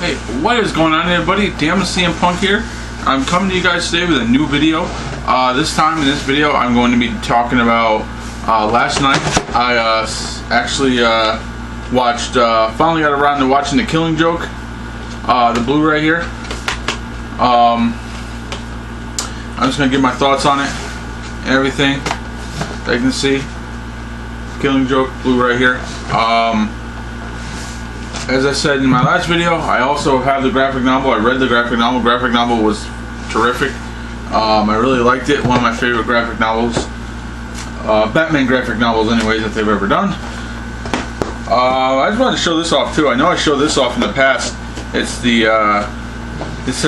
Hey, what is going on, everybody? Damn CM Punk here. I'm coming to you guys today with a new video. This time in this video, I'm going to be talking about last night. I actually watched, finally got around to watching the Killing Joke, the Blu-ray here. I'm just going to give my thoughts on it and everything that you can see. Killing Joke Blu-ray here. As I said in my last video, I also have the graphic novel. I read the graphic novel. Graphic novel was terrific. I really liked it. One of my favorite graphic novels. Batman graphic novels anyways that they've ever done. I just wanted to show this off too. I know I showed this off in the past. It's the this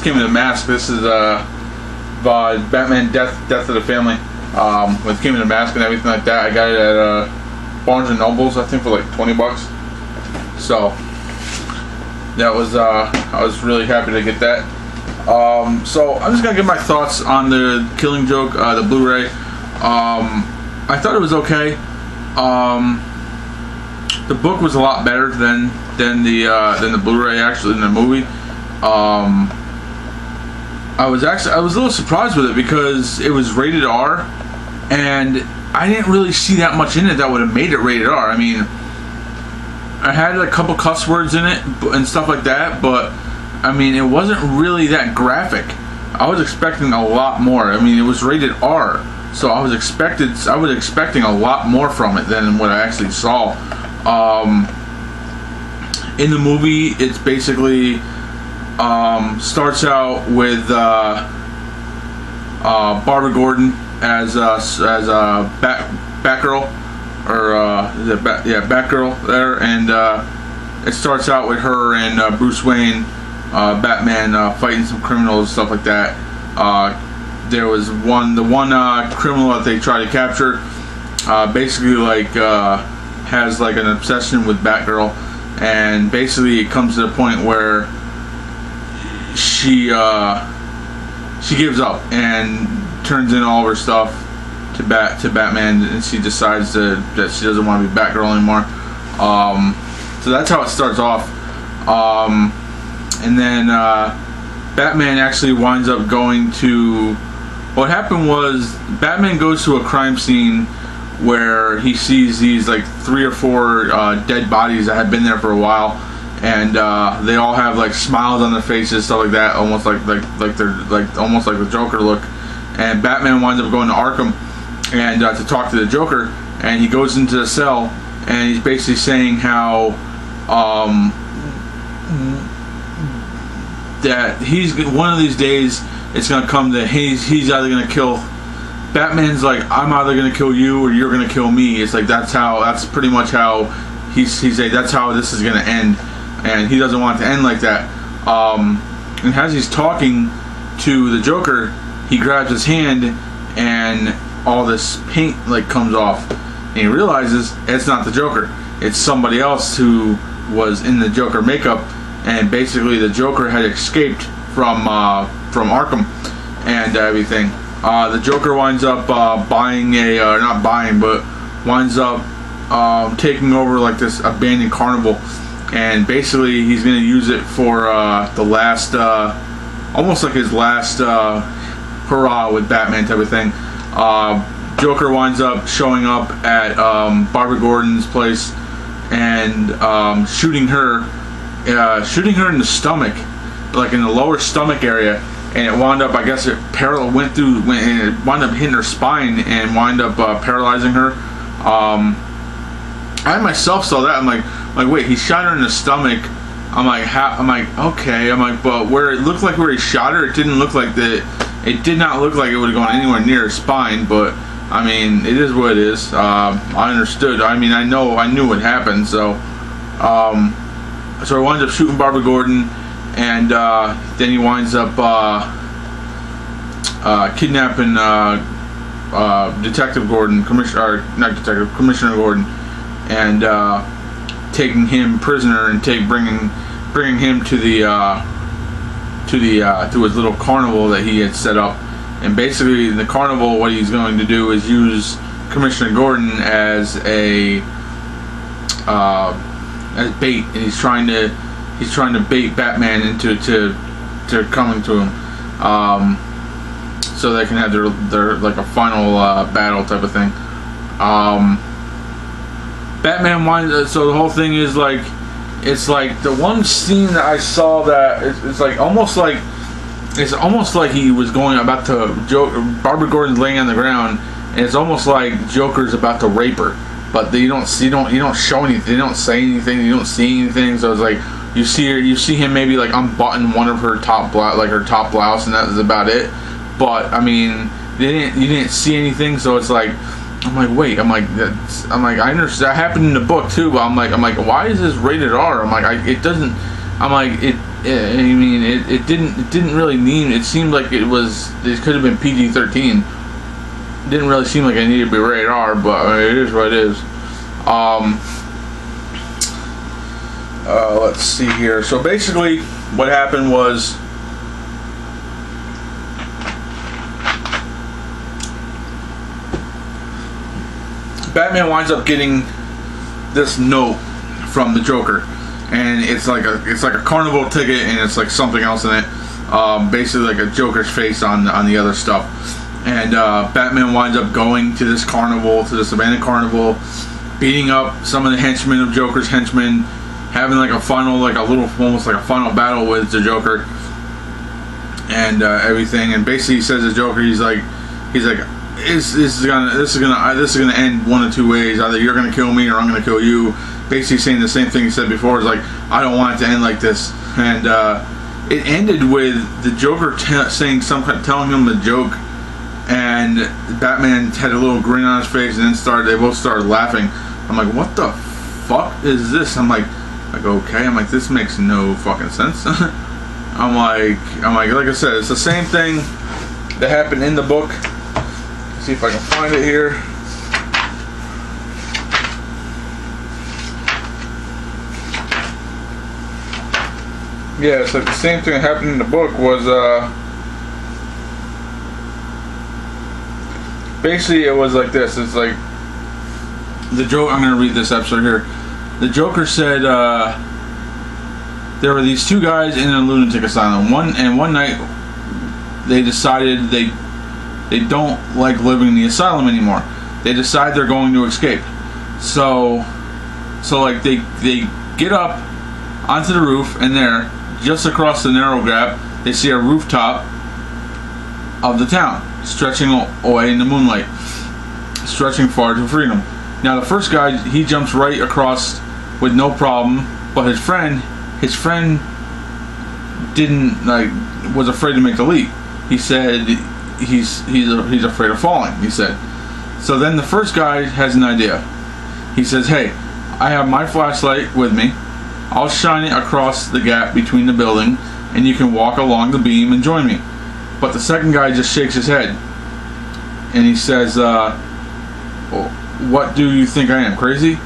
came in a mask. This is Batman Death of the Family. It came in a mask and everything like that. I got it at Barnes and Nobles, I think, for like 20 bucks. So that was I was really happy to get that. So I'm just gonna give my thoughts on the Killing Joke, the Blu-ray. I thought it was okay. The book was a lot better than the Blu-ray, actually, than the movie. I was a little surprised with it because it was rated R, and I didn't really see that much in it that would have made it rated R. I mean, I had a couple cuss words in it and stuff like that, but I mean, it wasn't really that graphic. I was expecting a lot more. I mean, it was rated R, so I was expecting a lot more from it than what I actually saw. In the movie, it's basically starts out with Barbara Gordon as Batgirl. Batgirl there, and it starts out with her and Bruce Wayne, Batman, fighting some criminals, stuff like that. There was the one criminal that they try to capture, basically like has like an obsession with Batgirl, and basically it comes to the point where she gives up and turns in all of her stuff to Batman, and she decides that she doesn't want to be Batgirl anymore. So that's how it starts off. And then Batman actually winds up going to... What happened was Batman goes to a crime scene where he sees these like 3 or 4 dead bodies that had been there for a while, and they all have like smiles on their faces, stuff like that, almost like they're almost like the Joker look. And Batman winds up going to Arkham and to talk to the Joker, and he goes into the cell and he's basically saying how that he's one of these days it's gonna come that he's either gonna kill Batman's like, I'm either gonna kill you or you're gonna kill me. It's like that's pretty much how he's like, that's how this is gonna end, and he doesn't want it to end like that. And as he's talking to the Joker, he grabs his hand and all this paint like comes off, and he realizes it's not the Joker, it's somebody else who was in the Joker makeup, and basically the Joker had escaped from Arkham and everything. The Joker winds up buying winds up taking over like this abandoned carnival, and basically he's gonna use it for the last almost like his last hurrah with Batman type of thing. Joker winds up showing up at Barbara Gordon's place and shooting her in the stomach, like in the lower stomach area, and it wound up, I guess it wound up hitting her spine and wound up paralyzing her. I myself saw that. I'm like, wait, he shot her in the stomach. I'm like, okay. I'm like, but where it looked like where he shot her, it didn't look like that. It did not look like it would have gone anywhere near her spine, but I mean, it is what it is. I understood. I mean, I knew what happened. So I winds up shooting Barbara Gordon, and then he winds up kidnapping Detective Gordon, Commissioner Gordon, and taking him prisoner and bringing him to his little carnival that he had set up. And basically in the carnival, what he's going to do is use Commissioner Gordon as bait, and he's trying to he's trying to bait Batman into coming to him, so they can have their like a final battle type of thing. Batman winds. So the whole thing is like, it's like the one scene that I saw that it's like almost like he was going about to Barbara Gordon's laying on the ground, and it's almost like Joker's about to rape her, but you don't show anything, they don't say anything, you don't see anything. So it's like you see him maybe like unbutton one of her top blouse, and that was about it. But I mean, you didn't see anything, so it's like, I'm like, wait, I understand that happened in the book too, but I'm like, why is this rated R? I'm like, it didn't really mean, it seemed like it could have been PG-13. Didn't really seem like it needed to be rated R, but I mean, it is what it is. Let's see here. So basically, what happened was, Batman winds up getting this note from the Joker, and it's like a carnival ticket, and it's like something else in it, basically like a Joker's face on the other stuff. And Batman winds up going to this carnival, to this abandoned carnival, beating up some of the henchmen of Joker's henchmen, having like a final, almost like a final battle with the Joker, and everything. And basically, he says to the Joker, he's like, this is gonna end one of two ways. Either you're gonna kill me, or I'm gonna kill you. Basically, saying the same thing he said before. Is like, I don't want it to end like this. And it ended with the Joker telling him the joke, and Batman had a little grin on his face, and then they both started laughing. I'm like, what the fuck is this? I'm like, okay. I'm like, this makes no fucking sense. I'm like I said, it's the same thing that happened in the book. Let's see if I can find it here. Yeah, it's like the same thing that happened in the book was, basically it was like this. It's like, the Joker, I'm going to read this episode here. The Joker said, there were these two guys in a lunatic asylum. One night they decided they don't like living in the asylum anymore. They decide they're going to escape. So like they get up onto the roof, and there, just across the narrow gap, they see a rooftop of the town, stretching away in the moonlight, stretching far to freedom. Now the first guy, he jumps right across with no problem, but his friend was afraid to make the leap. He said he's afraid of falling, he said. So then the first guy has an idea. He says, hey, I have my flashlight with me. I'll shine it across the gap between the building, and you can walk along the beam and join me. But the second guy just shakes his head, and he says, what do you think I am, crazy?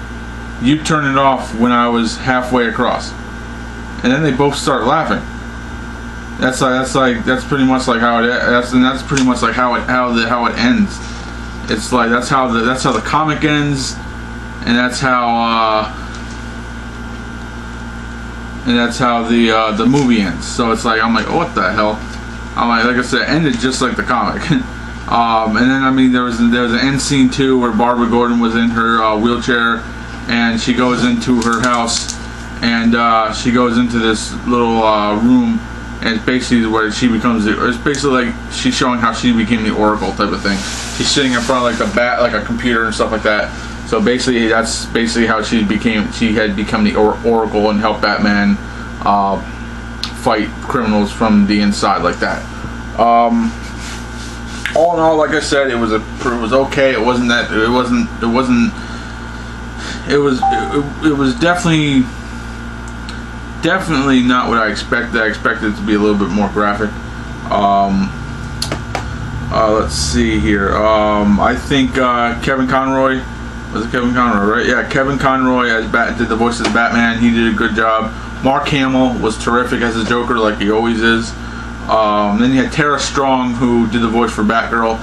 You turned it off when I was halfway across. And then they both start laughing. That's pretty much like how it ends. It's like that's how the comic ends, and that's how the movie ends. So it's like, I'm like, oh, what the hell? I'm like I said, it ended just like the comic. And then I mean there was an end scene too where Barbara Gordon was in her wheelchair, and she goes into her house, and she goes into this little room, and it's basically where it's basically like she's showing how she became the Oracle type of thing. She's sitting in front of like a computer and stuff like that. So basically that's basically how she had become the Oracle and helped Batman fight criminals from the inside like that. All in all, like I said, it was okay. It was definitely not what I expected. I expected it to be a little bit more graphic. Let's see here. I think Kevin Conroy, was it Kevin Conroy, right? Yeah, Kevin Conroy did the voice of Batman. He did a good job. Mark Hamill was terrific as the Joker, like he always is. Then you had Tara Strong, who did the voice for Batgirl.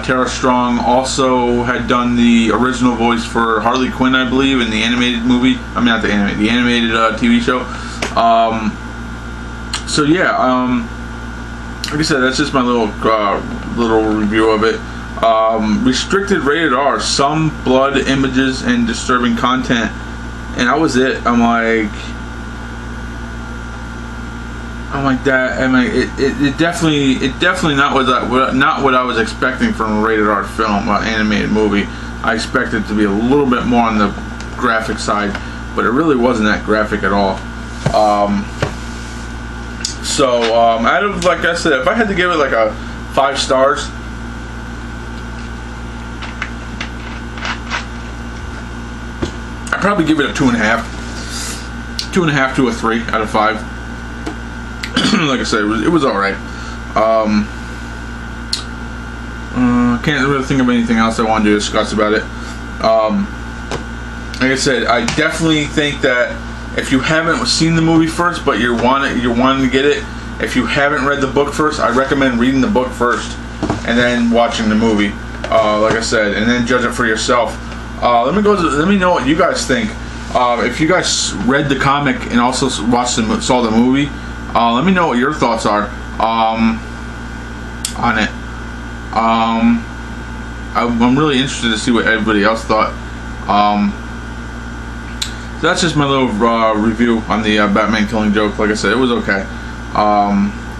Tara Strong also had done the original voice for Harley Quinn, I believe, in the animated movie. I mean, not the animated, the animated TV show. So yeah, like I said, that's just my little review of it. Restricted, rated R, some blood, images, and disturbing content, and that was it. I'm like that. I mean, it definitely not what I was expecting from a rated R film, animated movie. I expected it to be a little bit more on the graphic side, but it really wasn't that graphic at all. So out of, like I said, if I had to give it like a 5 stars, I'd probably give it a 2.5. 2.5 to a 3 out of 5. Like I said, it was alright. Can't really think of anything else I wanted to discuss about it. Like I said, I definitely think that if you haven't seen the movie first, but you're wanting to get it, if you haven't read the book first, I recommend reading the book first and then watching the movie. Like I said, and then judge it for yourself. Let me know what you guys think. If you guys read the comic and also saw the movie, let me know what your thoughts are on it. I'm really interested to see what everybody else thought. So that's just my little review on the Batman Killing Joke. Like I said, it was okay.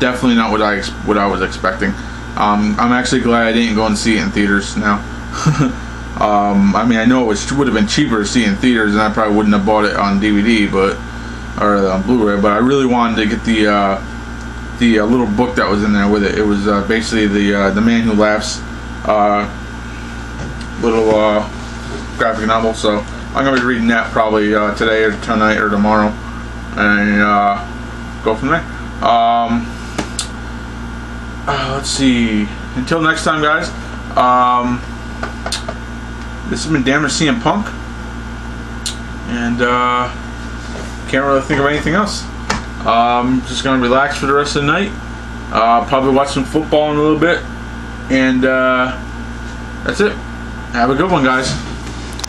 Definitely not what I was expecting. I'm actually glad I didn't go and see it in theaters now. I mean, I know it would have been cheaper to see in theaters, and I probably wouldn't have bought it on DVD, or on Blu-ray. But I really wanted to get the little book that was in there with it. It was basically the Man Who Laughs little graphic novel. So I'm gonna be reading that probably today or tonight or tomorrow, and go from there. Let's see. Until next time, guys. This has been Damn CM Punk, and can't really think of anything else. Just gonna relax for the rest of the night. Probably watch some football in a little bit, and that's it. Have a good one, guys.